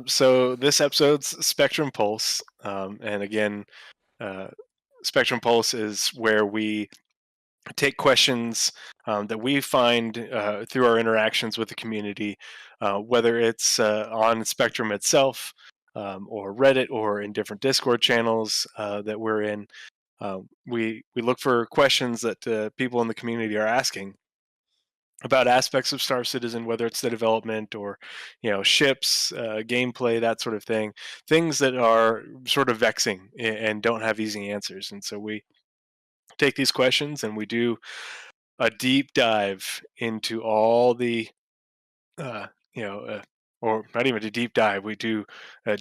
So this episode's Spectrum Pulse, and again, uh, Spectrum Pulse is where we take questions that we find through our interactions with the community, whether it's on Spectrum itself, or Reddit, or in different Discord channels that we're in. We look for questions that people in the community are asking about aspects of Star Citizen, whether it's the development or, ships, gameplay, that sort of thing, things that are sort of vexing and don't have easy answers. And so we take these questions and we do a deep dive into all the, uh, you know, uh, or not even a deep dive. We do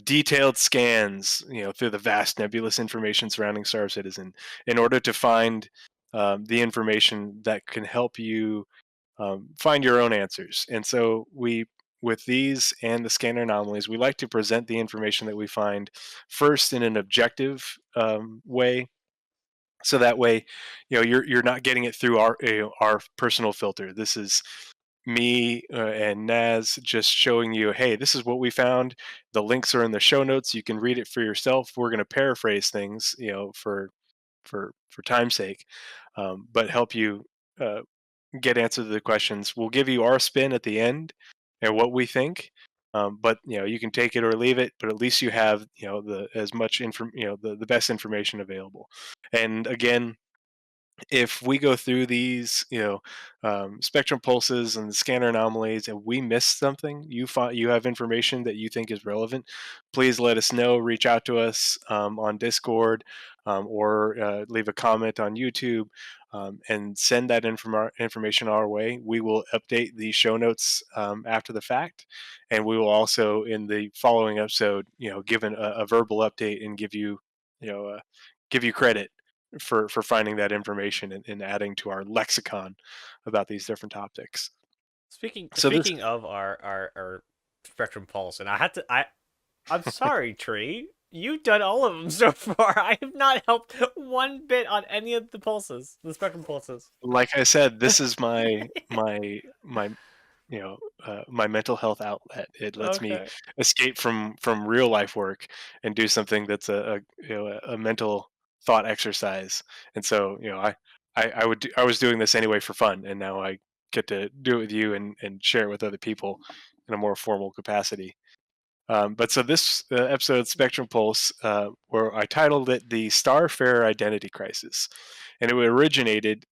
detailed scans, through the vast nebulous information surrounding Star Citizen in order to find the information that can help you find your own answers. And so with these and the scanner anomalies, we like to present the information that we find first in an objective way, so that way, you're not getting it through our personal filter. This is me and Naz just showing you, hey, this is what we found. The links are in the show notes. You can read it for yourself. We're going to paraphrase things, for time's sake, but help you uh, get answer to the questions. We'll give you our spin at the end and what we think. But you can take it or leave it. But at least you have the as much the best information available. And again, if we go through these, spectrum pulses and the scanner anomalies, and we miss something, you have information that you think is relevant, please let us know. Reach out to us on Discord, or leave a comment on YouTube, and send that information our way. We will update the show notes after the fact, and we will also, in the following episode, give a verbal update and you know, uh, give you credit for finding that information and adding to our lexicon about these different topics. Speaking So this, speaking of our Spectrum Pulse, and I'm sorry, Tree. You've done all of them so far. I have not helped one bit on any of the pulses, the Spectrum Pulses. like I said, this is my my mental health outlet. It lets me Okay. escape from real life work and do something that's a mental thought exercise. And so I was doing this anyway for fun, and now I get to do it with you and share it with other people in a more formal capacity. But so this episode, Spectrum Pulse, where I titled it "The Starfarer Identity Crisis," and it originated.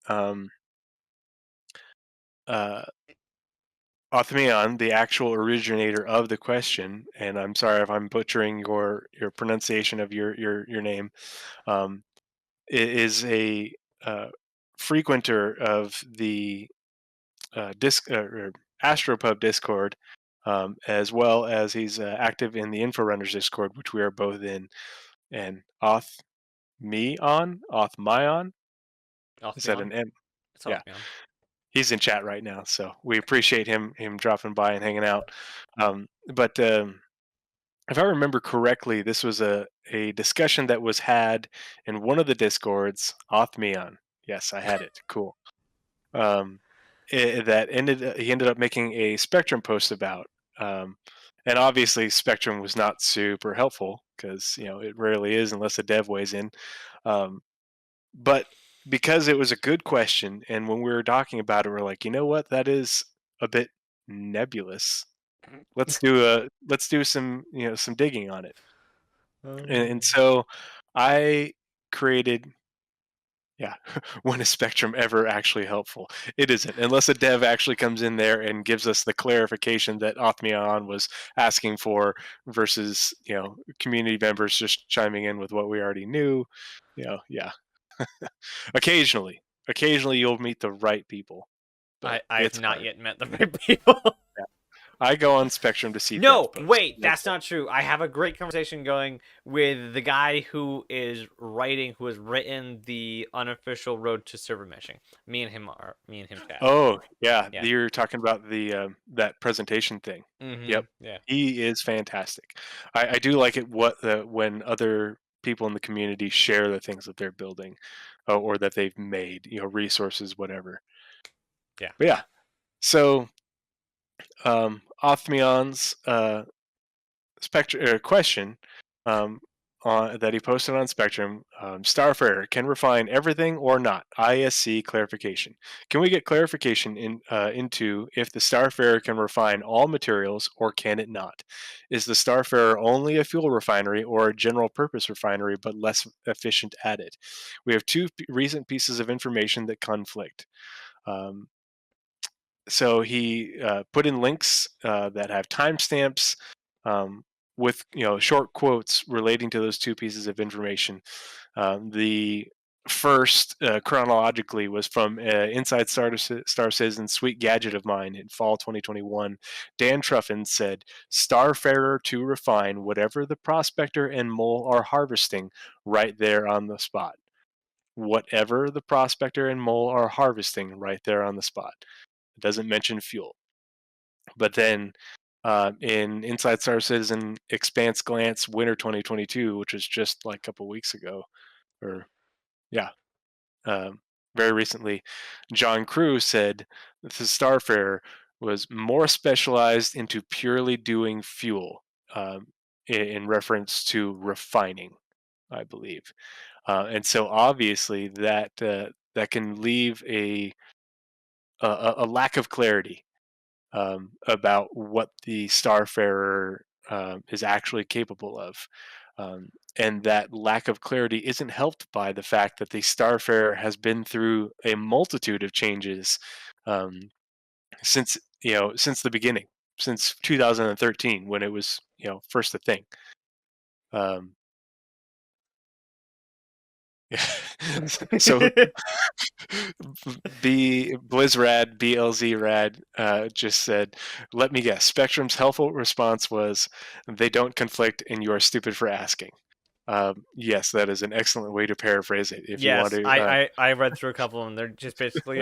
Uh, Othmion, the actual originator of the question, and I'm sorry if I'm butchering your pronunciation of your name, um, is a uh, frequenter of the or Astropub Discord, as well as he's active in the Inforunners Discord, which we are both in. And Othmion, is that Althmion. an M? It's Yeah, Althmion. he's in chat right now, so we appreciate him dropping by and hanging out. But if I remember correctly, this was a discussion that was had in one of the discords. Othmion, yes, I had it. Cool. Um, that he ended up making a Spectrum post about, um, and obviously Spectrum was not super helpful because it rarely is unless a dev weighs in. Um, but because it was a good question, and when we were talking about it, we're like, you know what, that is a bit nebulous. Let's do some some digging on it. And Oh. so I created, yeah, when is Spectrum ever actually helpful? It isn't, unless a dev actually comes in there and gives us the clarification that Othmion was asking for, versus community members just chiming in with what we already knew. Yeah. Occasionally you'll meet the right people, but I've it's not hard. yet met the right people. Yeah. I go on Spectrum to see dev No, posts. wait, That's that's it. not true. I have a great conversation going with the guy who has written the unofficial Road to Server Meshing. Me and him chat. Oh, yeah, Yeah. you're talking about the that presentation thing. Yep, Yeah. he is fantastic. I do like it when other people in the community share the things that they're building, or that they've made, resources, whatever. Yeah. But yeah, so Othmion's question that he posted on Spectrum. Starfarer can refine everything or not? ISC clarification. Can we get clarification into if the Starfarer can refine all materials or can it not? Is the Starfarer only a fuel refinery or a general purpose refinery but less efficient at it? We have two recent pieces of information that conflict. Um, so he put in links that have timestamps with short quotes relating to those two pieces of information. The first, chronologically, was from Inside Star Citizen's Sweet Gadget of Mine in fall 2021. Dan Truffin said, "Starfarer to refine whatever the prospector and mole are harvesting right there on the spot." Whatever the prospector and mole are harvesting right there on the spot. It doesn't mention fuel. But then in Inside Star Citizen Expanse Glance Winter 2022, which was just like a couple weeks ago, or yeah, um, very recently, John Crew said that the Starfarer was more specialized into purely doing fuel, in reference to refining, I believe. And so obviously that can leave a lack of clarity about what the Starfarer is actually capable of. And that lack of clarity isn't helped by the fact that the Starfarer has been through a multitude of changes um, since the beginning, since 2013 when it was first a thing. Um, so Blizzrad BLZrad just said, "Let me guess. Spectrum's helpful response was, they don't conflict, and you are stupid for asking." Yes, that is an excellent way to paraphrase it. If you want Yes, to, I read through a couple of them. They're just basically,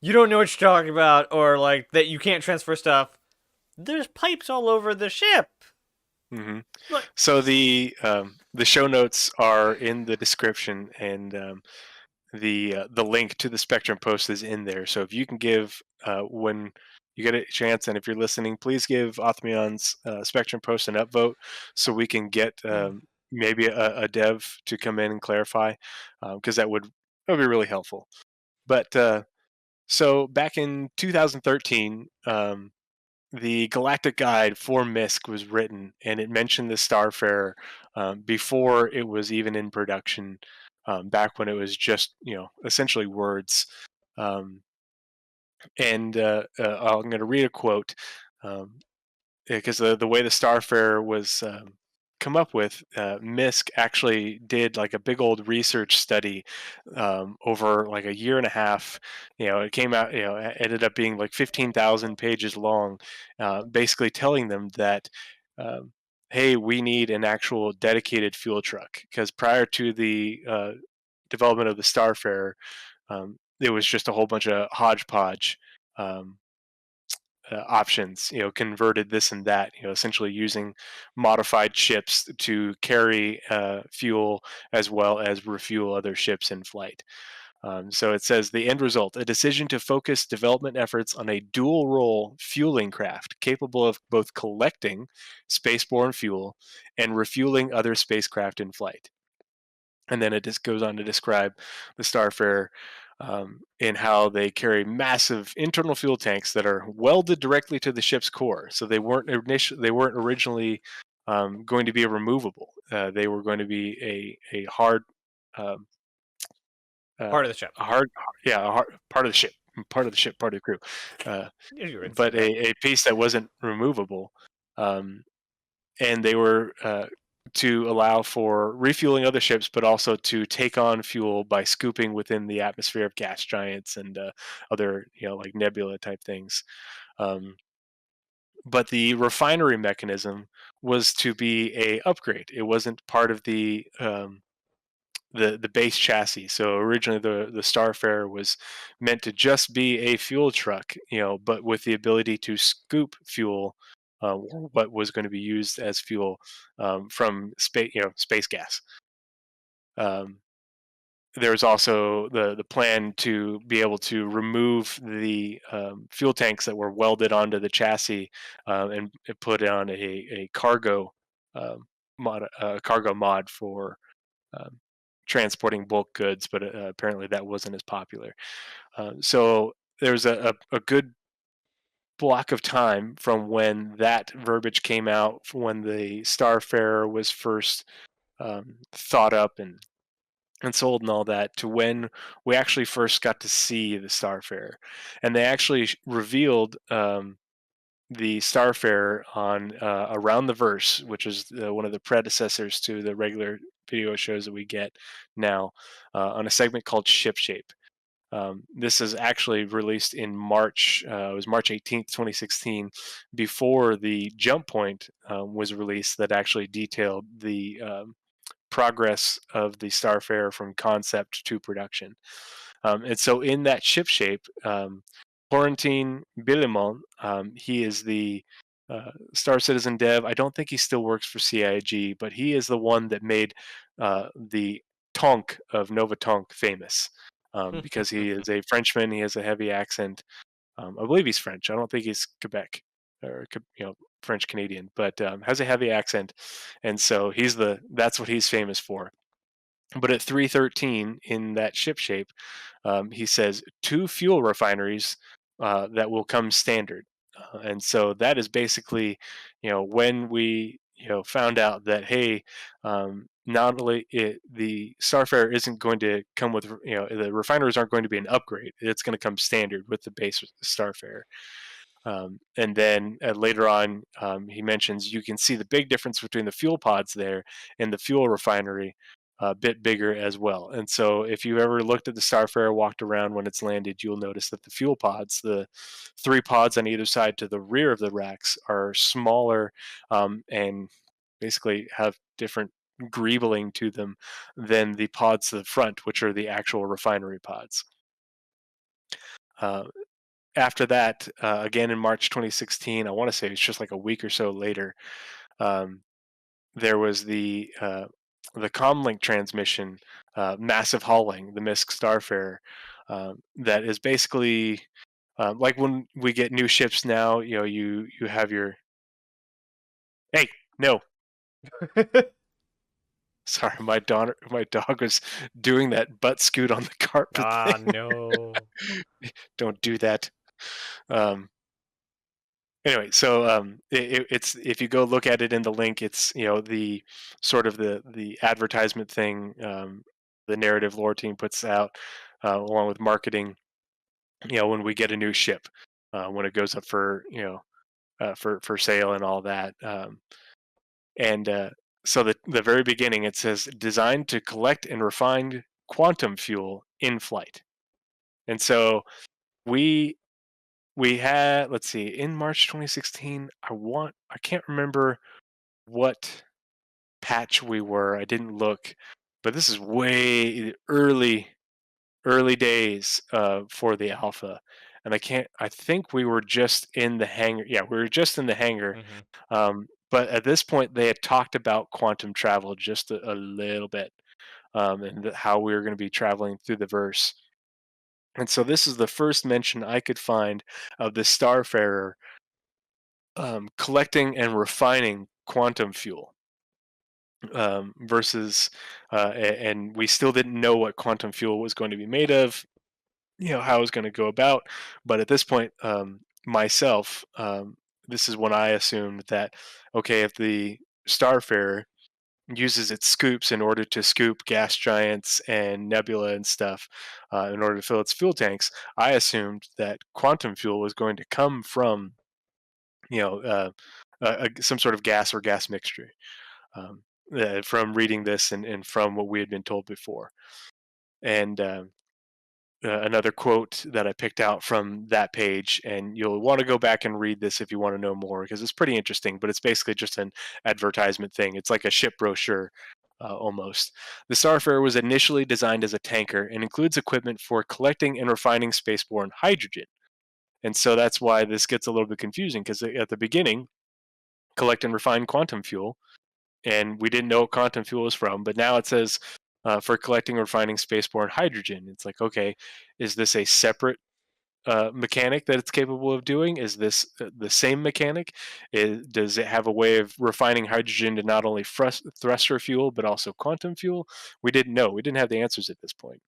you don't know what you're talking about, or like that you can't transfer stuff. There's pipes all over the ship. hmm Look, So the show notes are in the description, and the link to the Spectrum post is in there. So if you can give when you get a chance, and if you're listening, please give Othmion's Spectrum post an upvote so we can get maybe a dev to come in and clarify, because that would be really helpful. But so back in 2013, the Galactic Guide for MISC was written, and it mentioned the Starfarer before it was even in production. Back when it was just essentially words. Um, and I'm going to read a quote, because the way the Starfarer was come up with, MISC actually did like a big old research study over like a year and a half. It came out, ended up being like 15,000 pages long, basically telling them that, um, hey, we need an actual dedicated fuel truck, because prior to the development of the Starfarer, it was just a whole bunch of hodgepodge. Um, Options, converted this and that, essentially using modified ships to carry fuel as well as refuel other ships in flight. So it says the end result: a decision to focus development efforts on a dual role fueling craft capable of both collecting spaceborne fuel and refueling other spacecraft in flight. And then it just goes on to describe the Starfarer in how they carry massive internal fuel tanks that are welded directly to the ship's core. So they weren't originally going to be removable. They were going to be a hard um, part of the ship. a hard yeah a hard part of the ship, part of the ship, part of the crew, uh, You're but that. a piece that wasn't removable. Um, and they were to allow for refueling other ships, but also to take on fuel by scooping within the atmosphere of gas giants and other, like nebula type things. Um, but the refinery mechanism was to be a upgrade. It wasn't part of the base chassis. So originally the Starfarer was meant to just be a fuel truck, but with the ability to scoop fuel, or what was going to be used as fuel, from space gas. Um, there was also the plan to be able to remove the fuel tanks that were welded onto the chassis, and put on a cargo cargo mod for um, transporting bulk goods, but apparently that wasn't as popular. So there's a good block of time from when that verbiage came out, from when the Starfarer was first thought up and sold and all that, to when we actually first got to see the Starfarer. And they actually revealed the Starfarer on Around the Verse, which is one of the predecessors to the regular video shows that we get now, on a segment called Ship Shape. This is actually released in March. It was March 18th, 2016, before the Jump Point was released, that actually detailed the progress of the Starfarer from concept to production. And so in that ship shape, Florentin Billemont, he is the Star Citizen dev. I don't think he still works for CIG, but he is the one that made the Tonk of Nova Tonk famous, because he is a Frenchman. He has a heavy accent. I believe he's French. I don't think he's Quebec or French Canadian, but has a heavy accent, and so that's what he's famous for. But at 313 in that ship shape, he says 2 fuel refineries that will come standard. And so that is basically, when we, found out that, hey, not only the Starfarer isn't going to come with, the refineries aren't going to be an upgrade. It's going to come standard with the base Starfarer. And then later on, he mentions you can see the big difference between the fuel pods there and the fuel refinery, a bit bigger as well. And so if you ever looked at the Starfarer, walked around when it's landed, you'll notice that the fuel pods, the 3 pods on either side to the rear of the racks, are smaller, and basically have different greebling to them than the pods to the front, which are the actual refinery pods. Uh, After that, again in March 2016, I want to say it's just like a week or so later, um, there was the comlink transmission, massive hauling, the MISC Starfarer, that is basically like when we get new ships now. You have your, hey, no, sorry, my dog was doing that butt scoot on the carpet Ah, thing. no. Don't do that. Um, anyway, so it's, if you go look at it in the link, it's, the sort of the advertisement thing, the narrative lore team puts out, along with marketing, when we get a new ship, when it goes up for, for sale and all that. And so the very beginning, it says designed to collect and refine quantum fuel in flight. And so we we had, let's see, in March 2016, I can't remember what patch we were. I didn't look, but this is way early days for the alpha. And I think we were just in the hangar. Yeah, we were just in the hangar. Hmm. But at this point, they had talked about quantum travel just a little bit, and how we were going to be traveling through the verse. And so this is the first mention I could find of the Starfarer collecting and refining quantum fuel, versus, and we still didn't know what quantum fuel was going to be made of, how it was going to go about. But at this point, myself, this is when I assumed that, okay, if the Starfarer uses its scoops in order to scoop gas giants and nebula and stuff, in order to fill its fuel tanks, I assumed that quantum fuel was going to come from, you know uh, some sort of gas or gas mixture, um, from reading this and from what we had been told before. And another quote that I picked out from that page, and you'll want to go back and read this if you want to know more, because it's pretty interesting, but it's basically just an advertisement thing. It's like a ship brochure, almost. The Starfarer was initially designed as a tanker and includes equipment for collecting and refining spaceborne hydrogen. And so that's why this gets a little bit confusing, because at the beginning, collect and refine quantum fuel, and we didn't know what quantum fuel was from, but now it says, for collecting and refining spaceborne hydrogen. It's like, okay, is this a separate mechanic that it's capable of doing? Is this the same mechanic? Does it have a way of refining hydrogen to not only thruster fuel but also quantum fuel? We didn't know. We didn't have the answers at this point.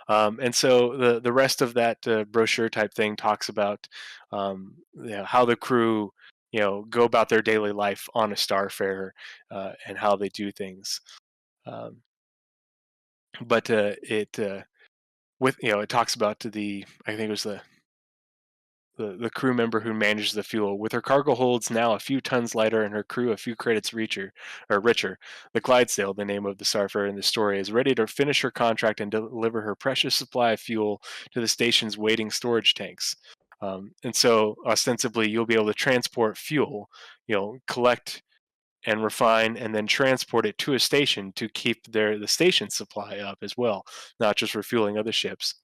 And so the rest of that brochure type thing talks about how the crew go about their daily life on a Starfarer, and how they do things. Um, but it with it talks about the I think it was the crew member who manages the fuel. With her cargo holds now a few tons lighter and her crew a few credits richer, the Clydesdale, the name of the Starfarer in the story, is ready to finish her contract and deliver her precious supply of fuel to the station's waiting storage tanks. And so, ostensibly, you'll be able to transport fuel, collect and refine, and then transport it to a station to keep the station supply up as well, not just refueling other ships.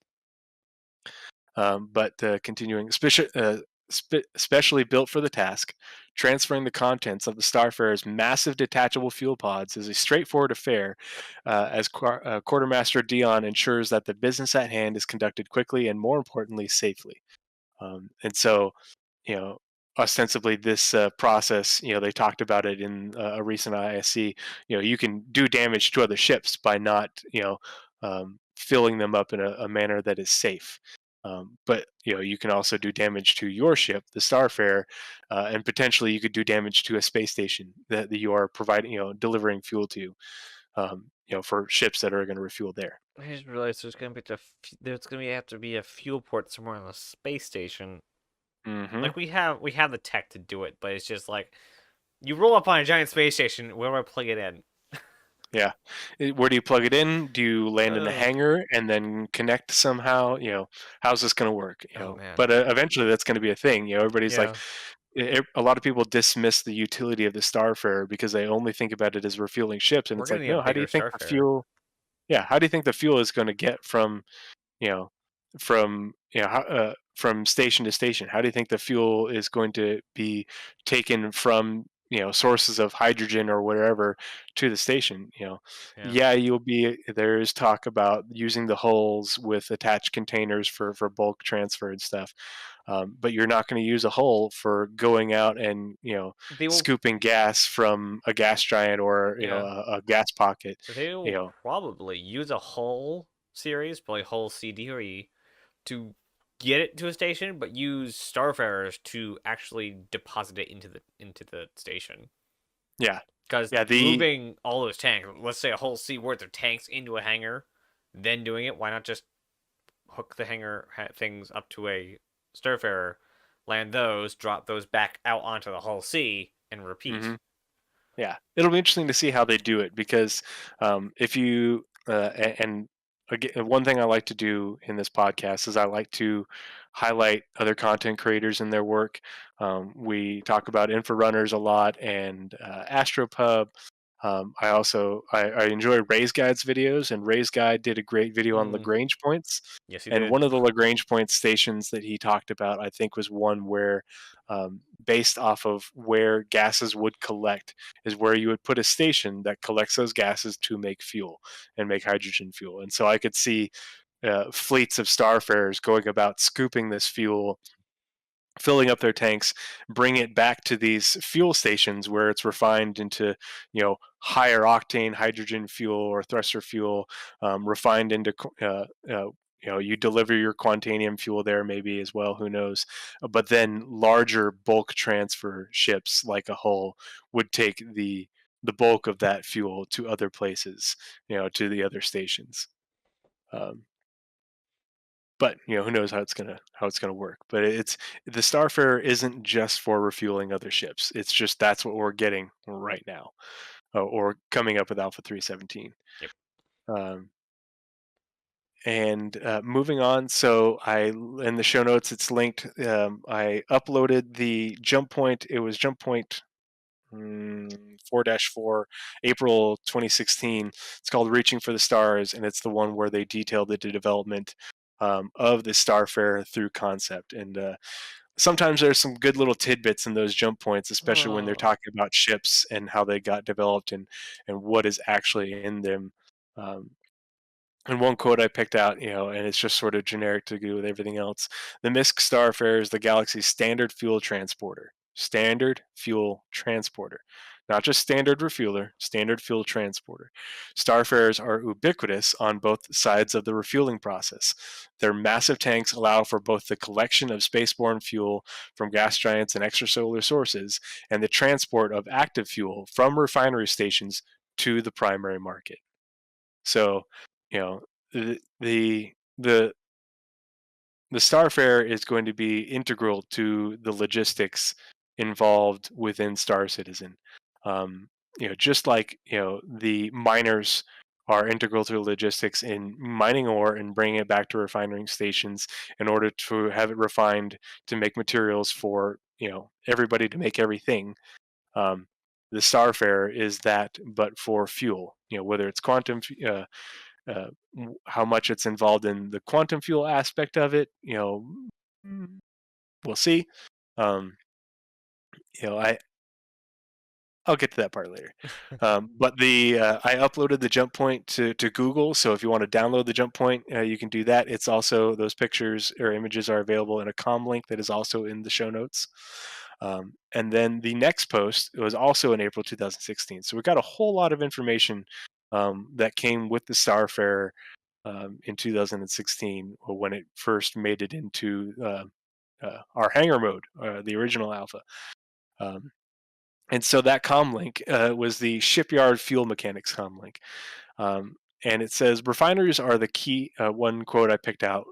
But continuing, specially built for the task, transferring the contents of the Starfarer's massive detachable fuel pods is a straightforward affair, as Quartermaster Dion ensures that the business at hand is conducted quickly and, more importantly, safely. And so, you know, ostensibly this process, they talked about it in a recent ISC. You can do damage to other ships by not, filling them up in a manner that is safe. But you can also do damage to your ship, the Starfarer, and potentially you could do damage to a space station that you are providing, delivering fuel to, for ships that are going to refuel there. I just realized there's gonna have to be a fuel port somewhere on the space station. Hmm. Like we have the tech to do it, but it's just like you roll up on a giant space station. Where do I plug it in? Yeah. Where do you plug it in? Do you land in a Ugh. hangar and then connect somehow? How's this going to work? Oh man. But eventually that's going to be a thing. Everybody's like, Yeah. a lot of people dismiss the utility of the Starfarer because they only think about it as refueling ships, and We're it's gonna like, need a no. How do bigger you think the Starfarer. fuel? Yeah. How do you think the fuel is going to get from you know, from station to station? How do you think the fuel is going to be taken from sources of hydrogen or whatever to the station? Yeah. Yeah, there is talk about using the hulls with attached containers for bulk transfer and stuff, but you're not going to use a hull for going out and They will. scooping gas from a gas giant or Yeah. a gas pocket. They You will know, probably use a whole series, probably whole CD or E, to get it to a station, but use Starfarers to actually deposit it into the station. yeah, Because yeah. The moving all those tanks, let's say a whole sea worth of tanks into a hangar, then doing it, why not just hook the hangar things up to a Starfarer, land those, drop those back out onto the whole sea, and repeat? mhm. Yeah, it'll be interesting to see how they do it because if you and again, one thing I like to do in this podcast is I like to highlight other content creators and their work. We talk about Infrarunners a lot and Astropub. I enjoy Ray's Guide's videos, and Ray's Guide did a great video on Mm, Lagrange points. yes, he And did. one of the Lagrange point stations that he talked about, I think, was one where, based off of where gases would collect, is where you would put a station that collects those gases to make fuel and make hydrogen fuel. And so I could see fleets of Starfarers going about scooping this fuel, filling up their tanks, bring it back to these fuel stations where it's refined into higher octane hydrogen fuel or thruster fuel, refined into you deliver your quantanium fuel there maybe as well, who knows. But then larger bulk transfer ships like a hull would take the bulk of that fuel to other places, to the other stations. um, but who knows how it's gonna work. But it's the Starfarer isn't just for refueling other ships. It's just that's what we're getting right now, or coming up with Alpha 317. Yep. um, and moving on, so in the show notes it's linked. I uploaded the jump point. It was jump point 4-4, April 2016. It's called Reaching for the Stars, and it's the one where they detailed the development of the Starfarer through concept. And sometimes there's some good little tidbits in those jump points, especially when they're Oh, talking about ships and how they got developed and what is actually in them. Um, And one quote I picked out, and it's just sort of generic to do with everything else. The MISC Starfarer is the galaxy's standard fuel transporter. Standard fuel transporter. Not just standard refueler, standard fuel transporter. Starfarers are ubiquitous on both sides of the refueling process. Their massive tanks allow for both the collection of spaceborne fuel from gas giants and extrasolar sources and the transport of active fuel from refinery stations to the primary market. So, you know, the the the the Starfarer is going to be integral to the logistics involved within Star Citizen. Just like the miners are integral to the logistics in mining ore and bringing it back to refining stations in order to have it refined to make materials for everybody to make everything. Um, the Starfarer is that, but for fuel. Whether it's uh, how much it's involved in the quantum fuel aspect of it, mm, we'll see. Um, you know, I I'll get to that part later. But the I uploaded the jump point to Google, so if you want to download the jump point, you can do that. It's also those pictures or images are available in a com link that is also in the show notes. And then the next post was also in April 2016. So we got a whole lot of information that came with the Starfarer in 2016 when it first made it into our hangar mode, the original alpha. Um, and so that com link was the shipyard fuel mechanics com link. And it says refineries are the key. One quote I picked out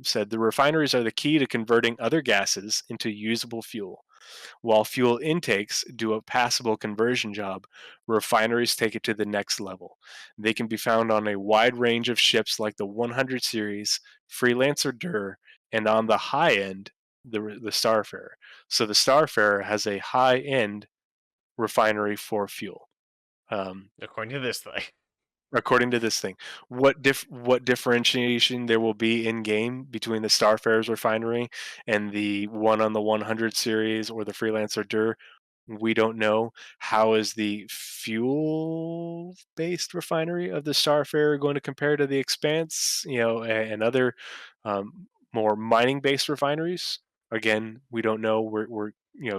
said the refineries are the key to converting other gases into usable fuel. While fuel intakes do a passable conversion job, refineries take it to the next level. They can be found on a wide range of ships like the 100 series, Freelancer Dur, and on the high end, the Starfarer. So the Starfarer has a high end refinery for fuel. According to this thing. According to this thing, what differentiation there will be in game between the Starfarer's refinery and the one on the 100 series or the Freelancer Dur, we don't know. How is the fuel based refinery of the Starfarer going to compare to the Expanse, and other more mining based refineries? Again, we don't know. We're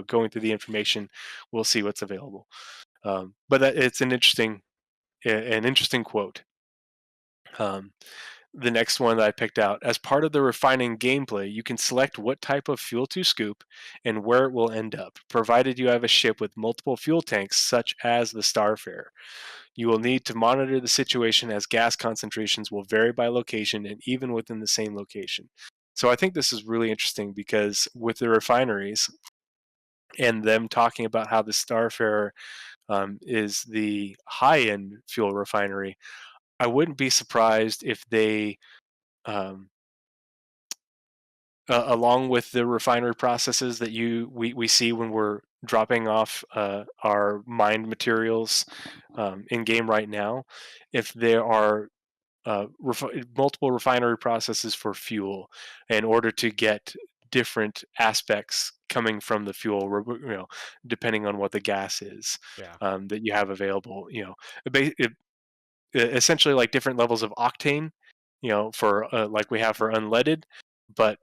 going through the information. We'll see what's available. But it's an interesting quote. Um, the next one that I picked out, as part of the refining gameplay, you can select what type of fuel to scoop and where it will end up, provided you have a ship with multiple fuel tanks, such as the Starfarer. You will need to monitor the situation as gas concentrations will vary by location and even within the same location. So I think this is really interesting because with the refineries and them talking about how the Starfarer is the high-end fuel refinery, I wouldn't be surprised if they, um, along with the refinery processes that we see when we're dropping off our mined materials in game right now, if there are multiple refinery processes for fuel in order to get different aspects coming from the fuel, depending on what the gas is Yeah. that you have available. Essentially like different levels of octane, for like we have for unleaded, but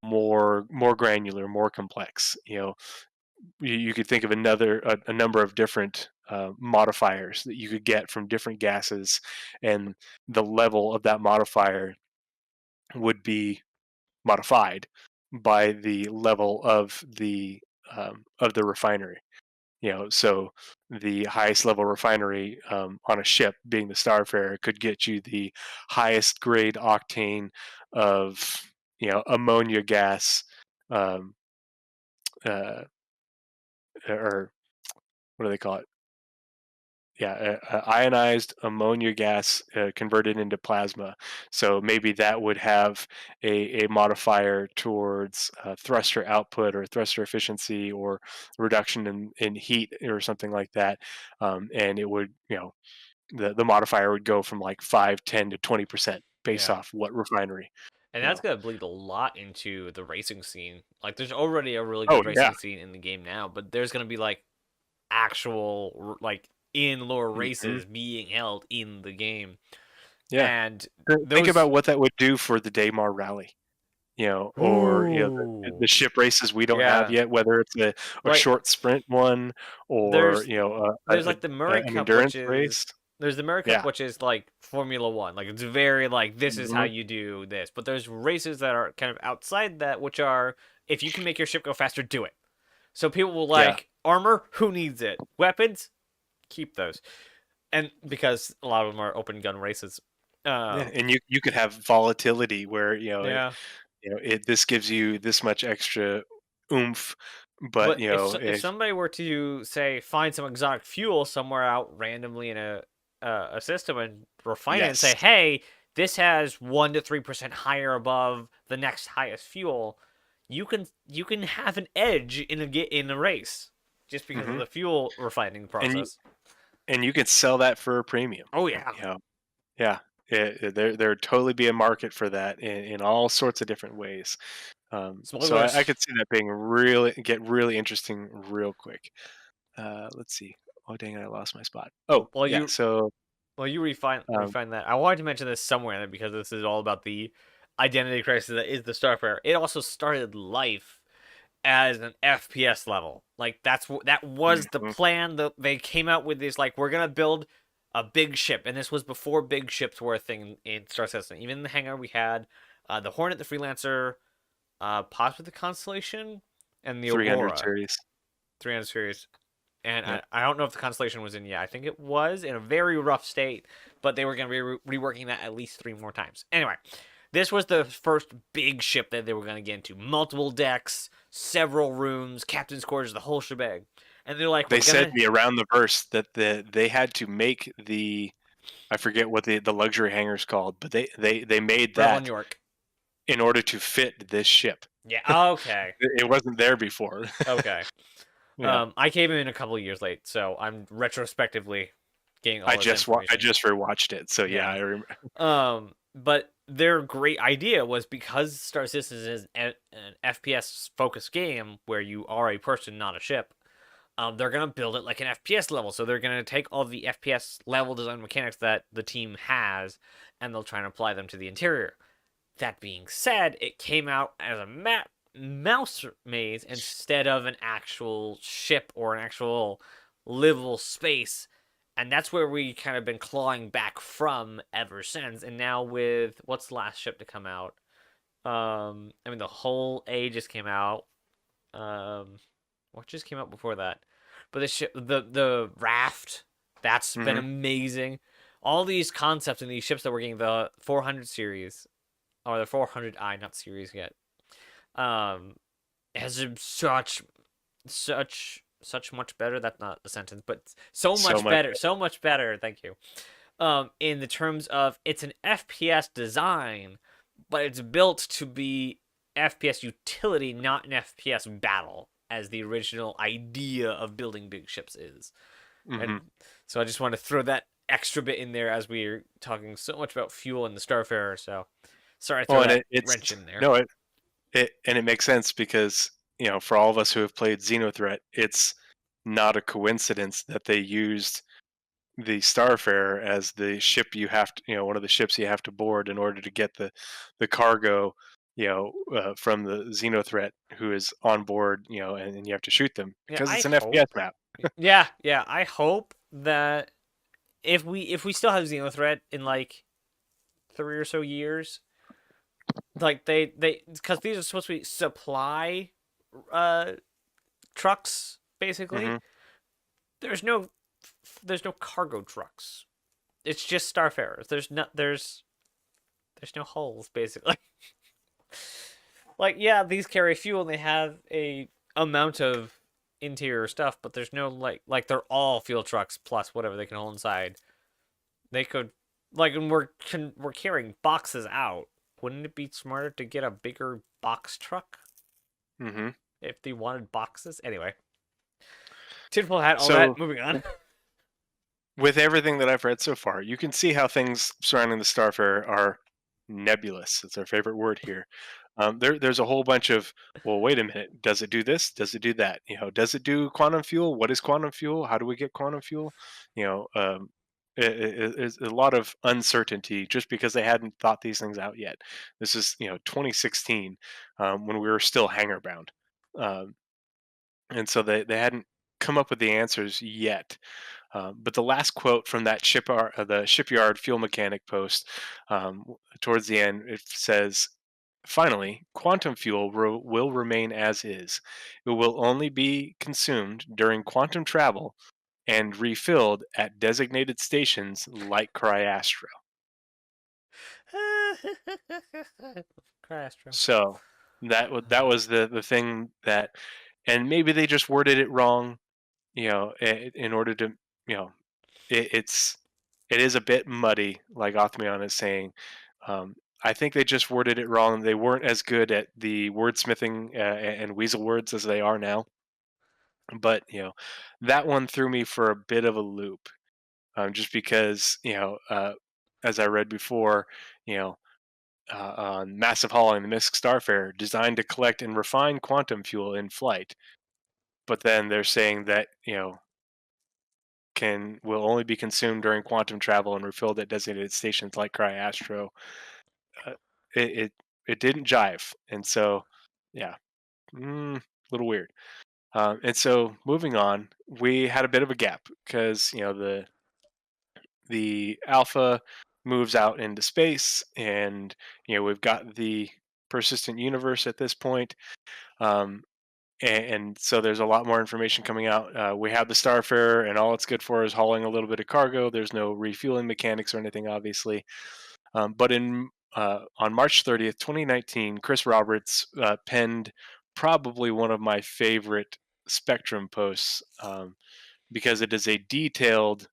more granular, more complex. You could think of a number of different modifiers that you could get from different gases, and the level of that modifier would be modified by the level of the refinery. So the highest level refinery on a ship, being the Starfarer, could get you the highest grade octane of ammonia gas, um, uh, or what do they call it? Yeah, ionized ammonia gas converted into plasma. So maybe that would have a modifier towards thruster output or thruster efficiency or reduction in heat or something like that. And it would, the modifier would go from like 5, 10 to 20% based Yeah. off what refinery, And you that's know. gonna bleed a lot into the racing scene. Like, there's already a really Oh good yeah. racing scene in the game now, but there's gonna be like actual like in lore Hmm. races being held in the game. Yeah. And Think those about what that would do for the Daymar Rally, or the ooh, ship races we don't have yeah, yet, whether it's a like short sprint one or there's a, there's like the Murray an Cup, which endurance is race. there's the Murray Cup, Yeah. which is like Formula One. Like it's very like this is how Hmm. you do this. But there's races that are kind of outside that, which are if you can make your ship go faster, do it. So people will Yeah. like armor, who needs it? Weapons, keep those. And because a lot of them are open gun races. Yeah, Um, and you could have volatility where yeah. this gives you this much extra oomph, but But if somebody were to say find some exotic fuel somewhere out randomly in a system and refine it and say, yes. hey, this has 1 to 3% higher above the next highest fuel, you can have an edge in a race just because of Hmm. the fuel refining and you process. and you can sell that for a premium. Oh yeah. you know yeah, there'd totally be a market for that in all sorts of different ways. So I Spoilers. could see that being get really interesting real quick. Let's see. Oh dang it, I lost my spot. Oh Well, yeah, you so well you um, refine that. I wanted to mention this somewhere because this is all about the identity crisis that is the Starfarer. It also started life as an FPS level. Like that was the mhm, plan. They came out with this like we're gonna build a big ship, and this was before big ships were a thing in Star Citizen. Even in the hangar, we had the Hornet, the Freelancer, possibly the Constellation, and the 300 Aurora, series. 300 series. And Yep. I don't know if the Constellation was in yet. I think it was in a very rough state, but they were going to be reworking that at least 3 more times. Anyway, this was the first big ship that they were going to get into. Multiple decks, several rooms, captain's quarters, the whole shebang. And they're like, They we're said going to... me around the verse that they had to make I forget what the luxury hangar's called, but they made Revel in that York. in order to fit this ship. Yeah, okay. It wasn't there before. Okay. Yeah. I came in a couple of years late, so I'm retrospectively getting all this I information. just rewatched it, so yeah, Yeah. I remember. But their great idea was because Star Citizen is an FPS focused game where you are a person, not a ship. They're gonna build it like an FPS level, so they're gonna take all the FPS level design mechanics that the team has, and they'll try and apply them to the interior. That being said, it came out as a mouse maze instead of an actual ship or an actual livable space. And that's where we kind of been clawing back from ever since. And now with what's the last ship to come out? I mean the whole A just came out. Um, what just came out before that? But the ship, the raft, that's been Hmm. amazing. All these concepts in these ships that we're getting, the 400 series or the 400i, not series yet, um, has been such much better. That's not a sentence, but so So much much. better, so much better. Thank you. In the terms of it's an FPS design, but it's built to be FPS utility, not an FPS battle, as the original idea of building big ships is. Hmm. And so I just want to throw that extra bit in there as we're talking so much about fuel in the Starfarer. So sorry to throw Well, and that it's wrench in there. no, it makes sense because for all of us who have played Xenothreat, it's not a coincidence that they used the Starfarer as the ship you have to, one of the ships you have to board in order to get the cargo, from the Xenothreat who is on board, and you have to shoot them Yeah, because I it's an FPS hope. map. Yeah. I hope that if we still have Xenothreat in like 3 or so years, like they because these are supposed to be supply uh trucks basically. Hmm. There's no cargo trucks. It's just Starfarers. There's no holes basically. Like yeah, these carry fuel and they have a amount of interior stuff, but there's no like they're all fuel trucks plus whatever they can hold inside. They could like and we're carrying boxes out. Wouldn't it be smarter to get a bigger box truck Hmm. if they wanted boxes? Anyway, tinfoil hat, all So that. Moving on. with everything that I've read so far, you can see how things surrounding the Starfarer are nebulous. It's our favorite word here. There's a whole bunch of, well, wait a minute. Does it do this? Does it do that? Does it do quantum fuel? What is quantum fuel? How do we get quantum fuel? You know, um, It's a lot of uncertainty just because they hadn't thought these things out yet. This is 2016, when we were still hangar bound, um, and so they hadn't come up with the answers yet. But the last quote from that the shipyard fuel mechanic post, towards the end, it says, "Finally, quantum fuel will remain as is. It will only be consumed during quantum travel and refilled at designated stations like Cryastro." Crastro. So that was the thing that, and maybe they just worded it wrong, in order to, you know, it's it is a bit muddy, like Othmion is saying. Um, I think they just worded it wrong. They weren't as good at the wordsmithing, and weasel words as they are now. But that one threw me for a bit of a loop, just because, as I read before, you know, on Massive Hauling, the MISC Starfarer, designed to collect and refine quantum fuel in flight. But then they're saying that, can will only be consumed during quantum travel and refilled at designated stations like Cryastro. Uh, it didn't jive, and so yeah, a little weird. And so moving on, we had a bit of a gap because the Alpha moves out into space, and we've got the persistent universe at this point. Um, and so there's a lot more information coming out. We have the Starfarer, and all it's good for is hauling a little bit of cargo. There's no refueling mechanics or anything, obviously. But on March 30th, 2019, Chris Roberts penned probably one of my favorite Spectrum posts, because it is a detailed,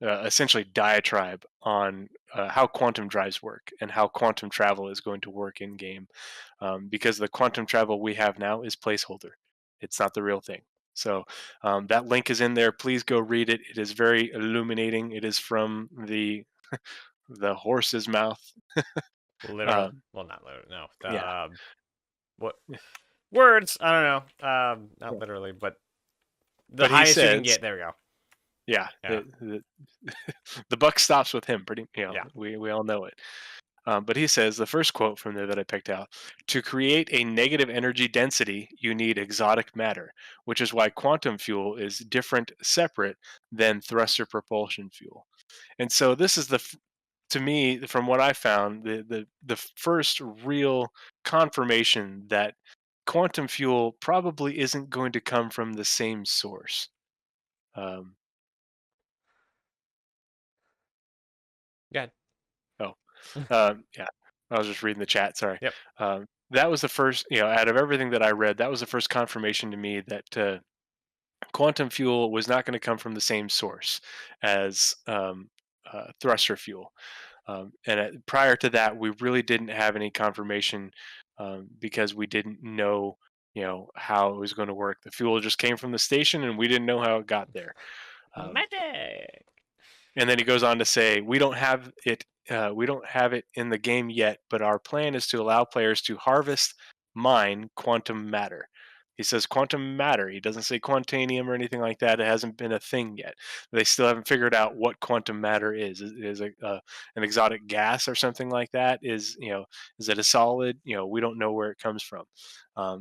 essentially diatribe on how quantum drives work and how quantum travel is going to work in game, because the quantum travel we have now is placeholder. It's not the real thing. So that link is in there. Please go read it. It is very illuminating. It is from the horse's mouth. Literal. Um, Well, not literal. No. yeah, What words? I don't know. Not literally, but the but he highest you can says, get. There we go. yeah, Yeah. the buck stops with him. Pretty, Yeah. we all know it. But he says, the first quote from there that I picked out: "To create a negative energy density, you need exotic matter, which is why quantum fuel is different, separate than thruster propulsion fuel." And so this is to me, from what I found, the first real confirmation that quantum fuel probably isn't going to come from the same source. Um, Good. oh, yeah, I was just reading the chat. Sorry. Yep. That was the first, out of everything that I read, that was the first confirmation to me that quantum fuel was not going to come from the same source as thruster fuel. And prior to that, we really didn't have any confirmation, because we didn't know, how it was going to work. The fuel just came from the station, and we didn't know how it got there. Um, Magic. and then he goes on to say, "We don't have it. We don't have it in the game yet, but our plan is to allow players to harvest, mine quantum matter." He says quantum matter. He doesn't say quantanium or anything like that. It hasn't been a thing yet. They still haven't figured out what quantum matter is. Is it an exotic gas or something like that? Is it a solid? We don't know where it comes from.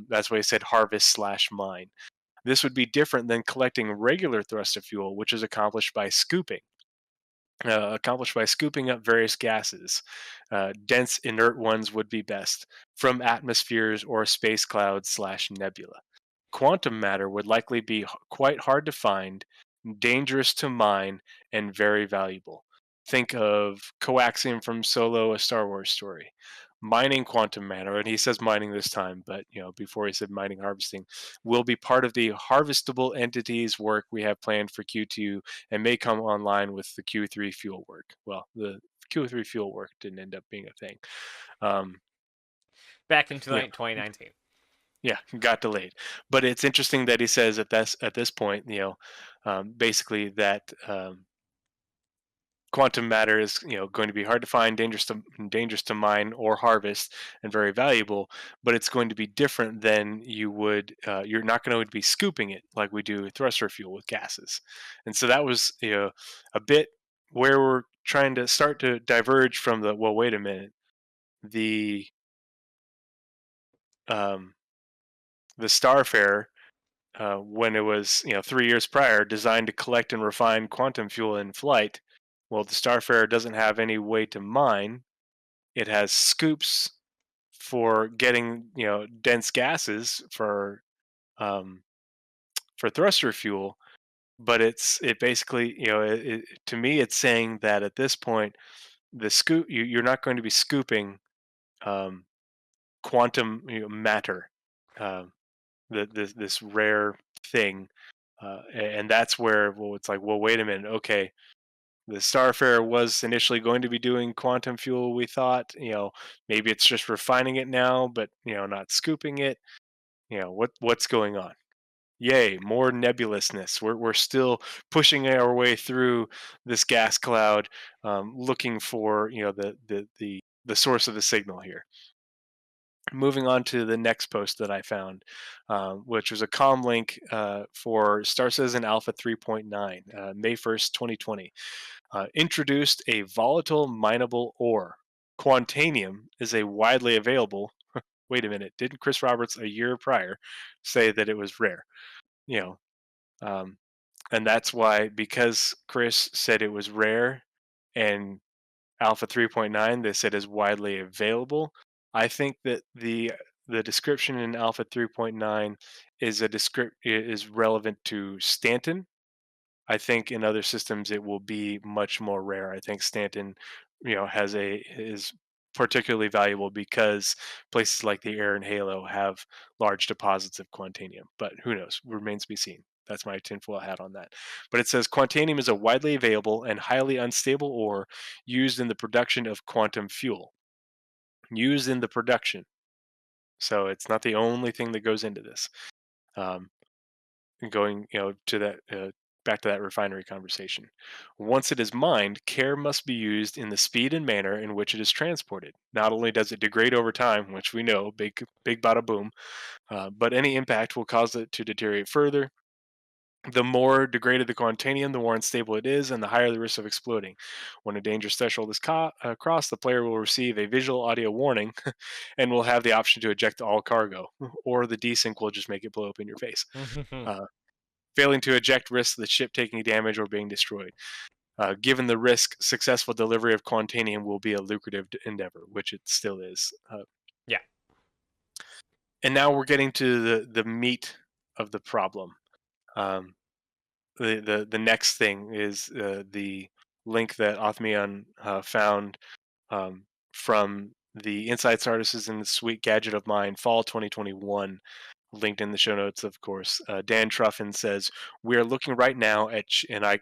That's why he said harvest slash mine. This would be different than collecting regular thruster fuel, which is accomplished by scooping up various gases. Dense, inert ones would be best from atmospheres or space clouds slash nebula. Quantum matter would likely be quite hard to find, dangerous to mine, and very valuable. Think of coaxium from Solo: A Star Wars Story. Mining quantum matter, and he says mining this time, but before he said mining harvesting, will be part of the harvestable entities work we have planned for Q2 and may come online with the Q3 fuel work. Well, the Q3 fuel work didn't end up being a thing. Um, Back into yeah, 2019. yeah, got delayed. But it's interesting that he says at this point, basically that. Quantum matter is going to be hard to find, dangerous to mine or harvest, and very valuable, but it's going to be different than you're not going to be scooping it like we do thruster fuel with gases. And so that was a bit where we're trying to start to diverge from the, well, wait a minute, the um, the Starfarer, when it was 3 years prior designed to collect and refine quantum fuel in flight. Well, the Starfarer doesn't have any way to mine. It has scoops for getting dense gases um, for thruster fuel, but it basically to me it's saying that at this point the scoop you're not going to be scooping um, quantum matter, um, this rare thing, and that's where, well, it's like, well, wait a minute, okay, the Starfarer was initially going to be doing quantum fuel. We thought, maybe it's just refining it now, but not scooping it. What's going on? Yay, more nebulousness. We're still pushing our way through this gas cloud, looking for the source of the signal here. Moving on to the next post that I found, which was a comm link for Star Citizen Alpha 3.9, May 1st, 2020. Introduced a volatile mineable ore. Quantanium is a widely available. Wait a minute, didn't Chris Roberts a year prior say that it was rare? You know, um, and that's why, because Chris said it was rare, and Alpha 3.9 they said is widely available. I think that the description in Alpha 3.9 is relevant to Stanton. I think in other systems it will be much more rare. I think Stanton, is particularly valuable because places like the Air and Halo have large deposits of quantanium. But who knows? Remains to be seen. That's my tinfoil hat on that. But it says quantanium is a widely available and highly unstable ore used in the production of quantum fuel. Used in the production. So it's not the only thing that goes into this. Um, going to that back to that refinery conversation, once it is mined, care must be used in the speed and manner in which it is transported. Not only does it degrade over time, which we know, big bada boom, but any impact will cause it to deteriorate further. The more degraded the quantanium, the more unstable it is, and the higher the risk of exploding. When a dangerous threshold is crossed, the player will receive a visual audio warning and will have the option to eject all cargo, or the desync will just make it blow up in your face. Uh, Failing to eject risks the ship taking damage or being destroyed. Given the risk, successful delivery of quantanium will be a lucrative endeavor, which it still is. Yeah. And now we're getting to the meat of the problem. Um, the next thing is the link that Othmion found from the Inside Star Citizen and the Sweet Gadget of Mine, Fall 2021, linked in the show notes, of course. Dan Truffin says, "We are looking right now at," and I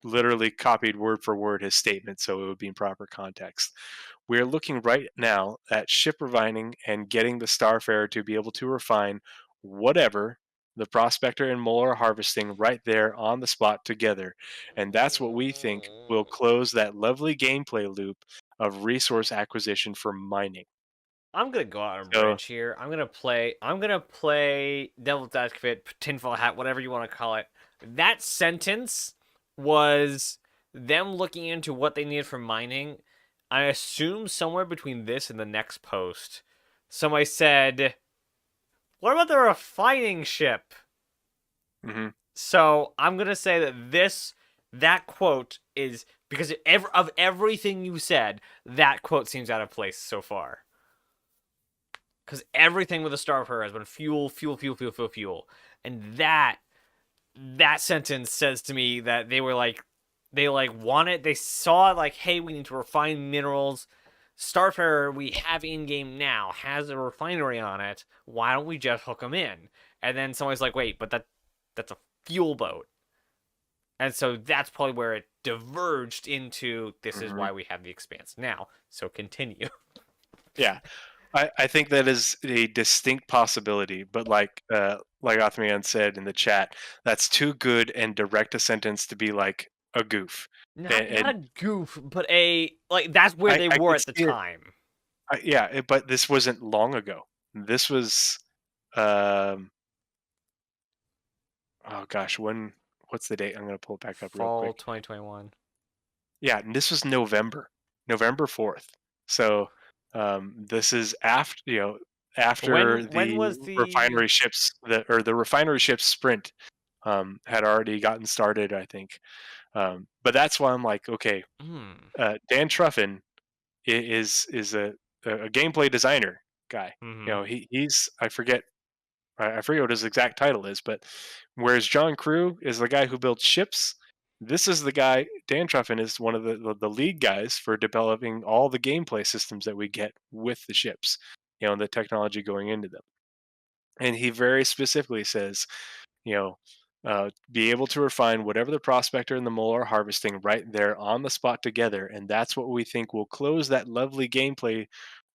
literally copied word for word his statement so it would be in proper context. "We are looking right now at ship refining and getting the Starfarer to be able to refine whatever the Prospector and Mole are harvesting right there on the spot together. And that's what we think will close that lovely gameplay loop of resource acquisition for mining." I'm gonna go out on a So, branch here. I'm gonna play devil's advocate, tinfoil hat, whatever you want to call it. That sentence was them looking into what they needed for mining. I assume somewhere between this and the next post, somebody said, "What about the refining ship?" mhm. So I'm gonna say that quote is because of everything you said, that quote seems out of place so far. Because everything with the Starfarer has been fuel, fuel, fuel, fuel, fuel, fuel, and that sentence says to me that they wanted, they saw like, hey, we need to refine minerals. Starfarer we have in game now has a refinery on it. Why don't we just hook them in? And then somebody's like, wait, but that's a fuel boat. And so that's probably where it diverged into, this is Mhm. why we have the Expanse now. So continue. Yeah. I think that is a distinct possibility, but like Othman said in the chat, that's too good and direct a sentence to be like a goof. Not And a goof, but that's where they I were could at the see it. time. But this wasn't long ago. This was, um, oh gosh, what's the date? I'm gonna pull it back up real Fall quick. 2021. Yeah, and this was November 4th. So this is after after When the was the refinery ships the refinery ships sprint had already gotten started, I think. But that's why I'm like, okay, hmm. Dan Truffin is a gameplay designer guy. Mm-hmm. He's I forget what his exact title is, but whereas John Crew is the guy who builds ships, this is the guy. Dan Truffin is one of the lead guys for developing all the gameplay systems that we get with the ships, and the technology going into them. And he very specifically says, you know, be able to refine whatever the prospector and the mole are harvesting right there on the spot together, and that's what we think will close that lovely gameplay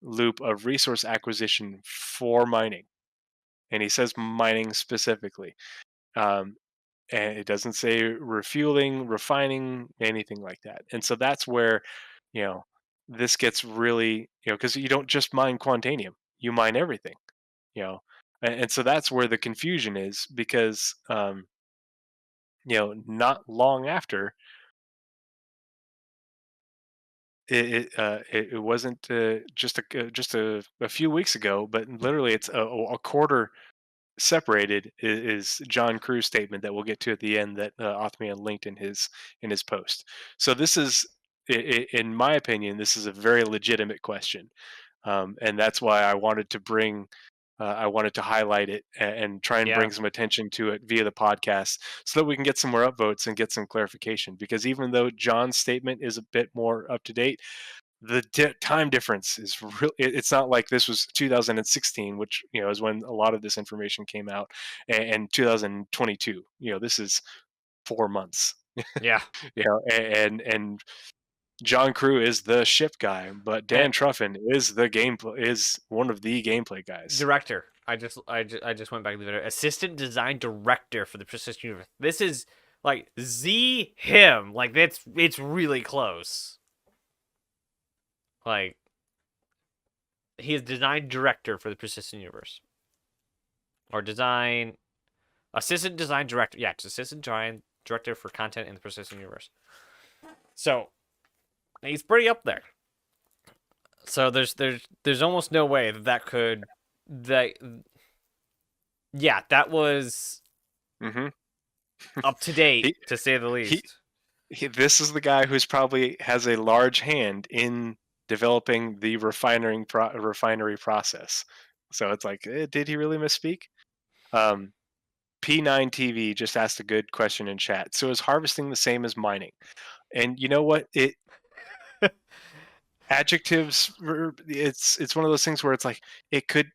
loop of resource acquisition for mining. And he says mining specifically. Um, and it doesn't say refueling, refining, anything like that. And so that's where, you know, this gets really, because you don't just mine quantanium, you mine everything, and so that's where the confusion is because, not long after it wasn't just a few weeks ago, but literally it's a quarter separated is John Crew's statement that we'll get to at the end that Othman linked in his post. So this is, in my opinion, this is a very legitimate question, and that's why I wanted to highlight it and try and Yeah. bring some attention to it via the podcast so that we can get some more upvotes and get some clarification. Because even though John's statement is a bit more up to date, the time difference is real. It's not like this was 2016, which is when a lot of this information came out, and 2022. This is 4 months. Yeah. And John Crew is the ship guy, but And Dan Truffin is one of the gameplay guys. director. I just went back to the video. Assistant design director for the Persistent Universe. This is like Z him. Like it's really close. Like he is design director for the Persistent Universe. Or design assistant design director. Yeah, it's assistant design director for content in the Persistent Universe. So he's pretty up there. So there's almost no way that could that yeah, that was Hmm. up to date he, to say the he least. this is the guy who's probably has a large hand in developing the refinery process. So it's like, did he really misspeak? Um, P9 TV just asked a good question in chat. So is harvesting the same as mining? And you know what? Adjectives. It's one of those things where it's like it could.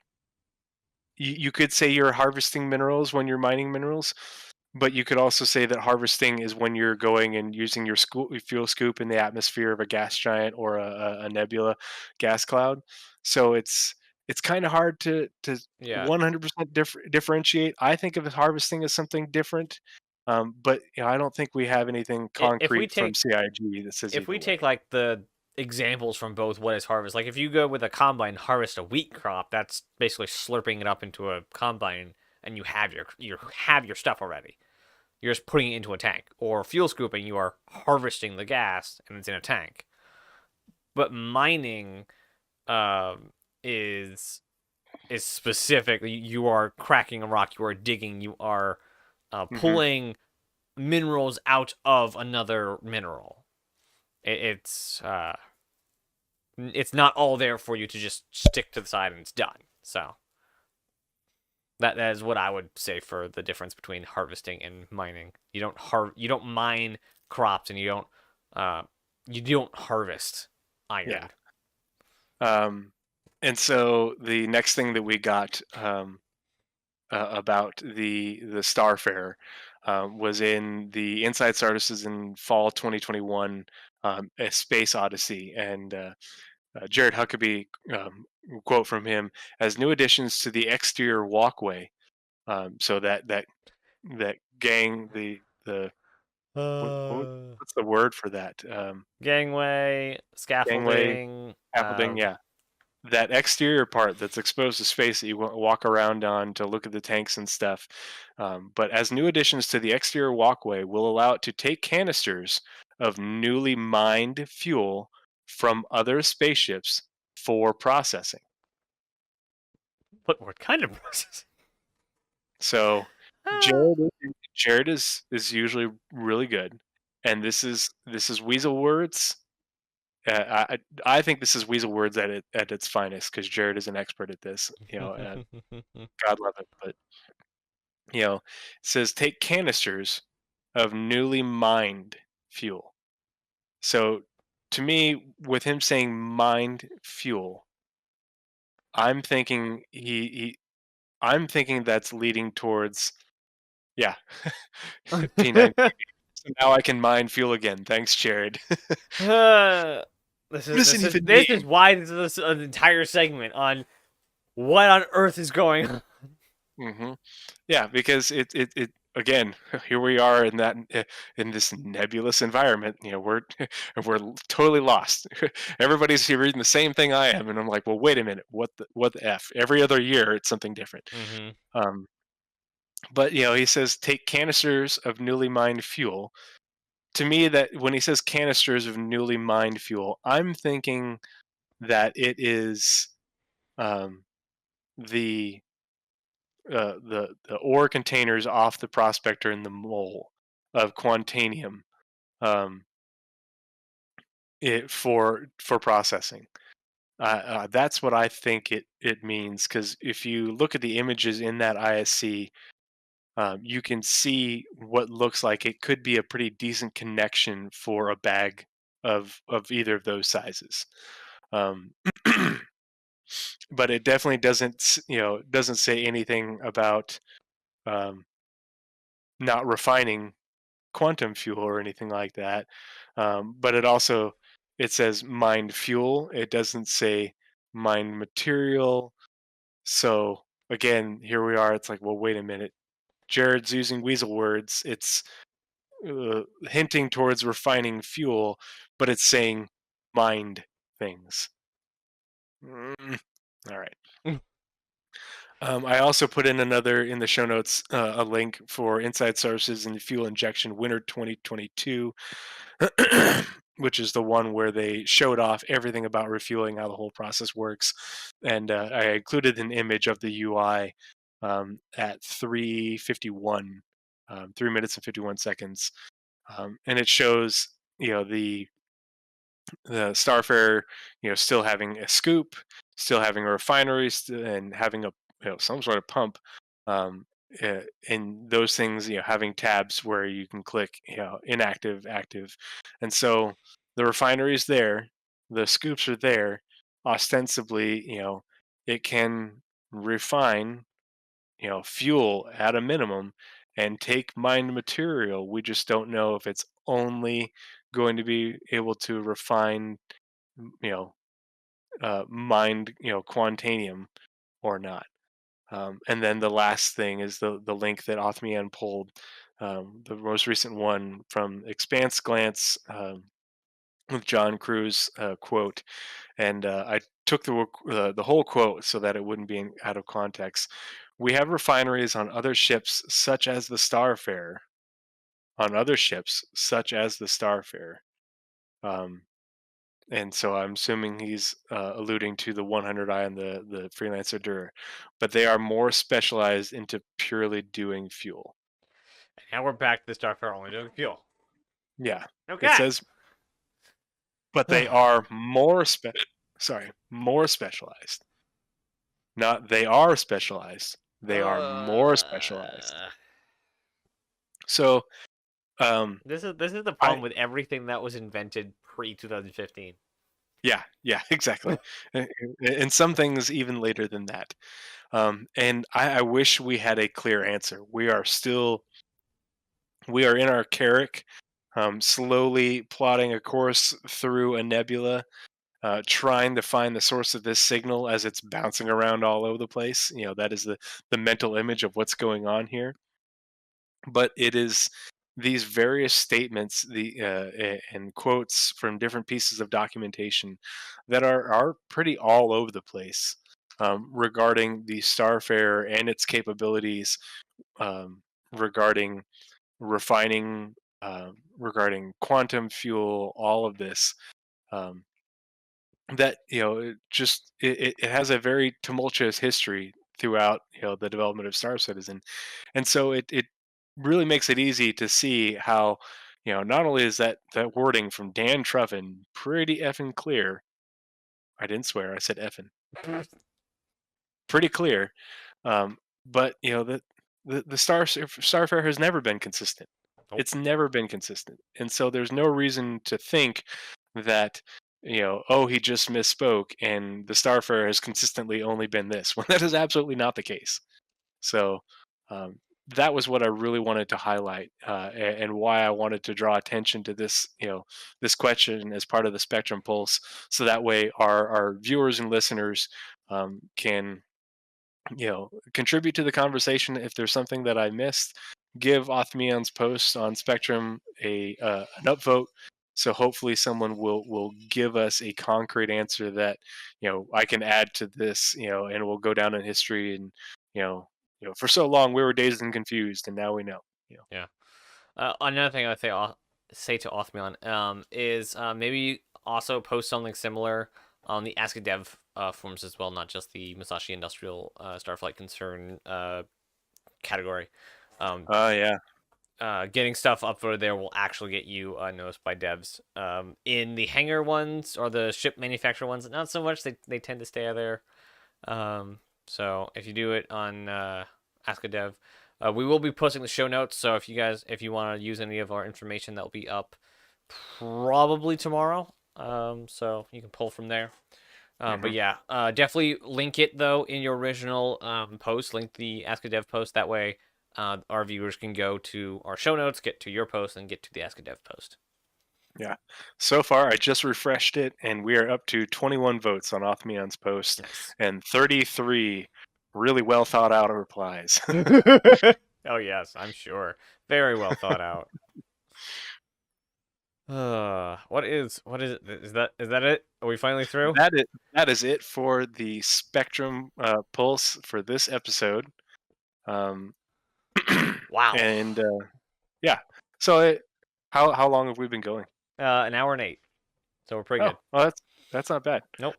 You could say you're harvesting minerals when you're mining minerals, but you could also say that harvesting is when you're going and using your fuel scoop in the atmosphere of a gas giant or a nebula gas cloud. So it's kind of hard to Yeah. 100% differentiate. I think of harvesting as something different, but I don't think we have anything If we concrete from take CIG that says if either we way. take like the examples from both what is harvest, like if you go with a combine and harvest a wheat crop, that's basically slurping it up into a combine and you have your stuff already. You're just putting it into a tank. Or fuel scooping, you are harvesting the gas and it's in a tank. But mining is specific. You are cracking a rock, you are digging, you are Hmm. pulling minerals out of another mineral. It's not all there for you to just stick to the side and it's done. So that is what I would say for the difference between harvesting and mining. You don't mine crops and you don't harvest Yeah. iron. And so the next thing that we got about the Starfarer was in the Inside Stardust in fall 2021, a Space Odyssey, and Jared Huckabee, quote from him, as new additions to the exterior walkway. So that gang, what's the word for that? Gangway, Gangway, scaffolding. scaffolding, yeah. That exterior part that's exposed to space that you walk around on to look at the tanks and stuff. But as new additions to the exterior walkway will allow it to take canisters of newly mined fuel from other spaceships for processing. But what kind of process? So Jared is usually really good, and this is Weasel words. I think this is Weasel words at its finest because Jared is an expert at this. God love it, but it says take canisters of newly mined fuel. So to me, with him saying mined fuel, I'm thinking I'm thinking that's leading towards yeah. P9. So now I can mine fuel again. Thanks, Jared. This What is does this it is even this is mean? why this is an entire segment on what on earth is going on. Hmm. Yeah, because it again, here we are in that in this nebulous environment. We're totally lost. Everybody's here reading the same thing I am, and I'm like, well, wait a minute, what the f? Every other year, it's something different. Mm-hmm. Um, but he says take canisters of newly mined fuel. To me, that when he says canisters of newly mined fuel, I'm thinking that it is um, the the ore containers off the prospector in the mole of quantanium, um, for processing. That's what I think it means, because if you look at the images in that ISC, you can see what looks like it could be a pretty decent connection for a bag of either of those sizes. Um, but it definitely doesn't say anything about um, not refining quantum fuel or anything like that. But it says mined fuel. It doesn't say mined material. So again, here we are. It's like, well, wait a minute. Jared's using weasel words. It's hinting towards refining fuel, but it's saying mined things. All right. I also put in in the show notes, a link for Inside Sources and Fuel Injection Winter 2022, which is the one where they showed off everything about refueling, how the whole process works. And I included an image of the UI at 3:51, 3 minutes and 51 seconds. And it shows, the Starfarer, still having a scoop, still having a refinery, and having some sort of pump, um, and those things, having tabs where you can click, inactive, active, and so the refinery is there, the scoops are there, ostensibly, it can refine, fuel at a minimum and take mined material. We just don't know if it's only going to be able to refine, you know, mined, quantanium or not. And then the last thing is the link that Othmian pulled, the most recent one from Expanse Glance, with John Cruz, quote, and I took the whole quote so that it wouldn't be out of context. We have refineries on other ships, such as the Starfarer. On other ships, such as the Starfarer. Um, and so I'm assuming he's alluding to the 100i and the Freelancer Dur, but they are more specialized into purely doing fuel. And now we're back to the Starfarer only doing fuel. Yeah, it Okay. says, but they are more specialized. Not they are specialized. They are more specialized. So, This is the I problem with everything that was invented pre 2015. yeah, exactly, and some things even later than that. And I wish we had a clear answer. We are in our Carrick, slowly plotting a course through a nebula, trying to find the source of this signal as it's bouncing around all over the place. That is the mental image of what's going on here. But it is these various statements, and quotes from different pieces of documentation that are pretty all over the place, regarding the Starfarer and its capabilities, regarding refining regarding quantum fuel, all of this. Um, that it has a very tumultuous history throughout the development of Star Citizen, and so it really makes it easy to see how not only is that wording from Dan Trevin pretty effing clear. I didn't swear, I said effing. Pretty clear. But the Starfare has never been consistent. Nope. It's never been consistent, and so there's no reason to think that oh, he just misspoke and the Starfare has consistently only been this when that is absolutely not the case. So um, that was what I really wanted to highlight, and why I wanted to draw attention to this this question as part of the Spectrum Pulse, so that way our viewers and listeners can contribute to the conversation. If there's something that I missed, give Othmeon's post on Spectrum an upvote. So hopefully someone will give us a concrete answer that I can add to this, and we'll go down in history. And for so long we were dazed and confused, and now we know. Yeah. Another thing I say to Othmion is maybe also post something similar on the Ask a Dev forums as well, not just the Musashi Industrial Starflight Concern category. Yeah. Getting stuff upvoted there will actually get you noticed by devs. In the hangar ones or the ship manufacturer ones, not so much. They tend to stay out there. So if you do it on Ask a Dev, we will be posting the show notes. So if you want to use any of our information, that will be up probably tomorrow. So you can pull from there. But yeah, definitely link it though in your original post. Link the Ask a Dev post. That way, our viewers can go to our show notes, get to your post, and get to the Ask a Dev post. Yeah. So far, I just refreshed it, and we are up to 21 votes on Othmeon's post, Nice. and 33 really well thought out replies. Oh yes, I'm sure. Very well thought out. What is it? Is that it? Are we finally through? That is it for the Spectrum Pulse for this episode. Um, Wow. and yeah. So how long have we been going? An hour and 8. So we're pretty good. Well, that's not bad. Nope.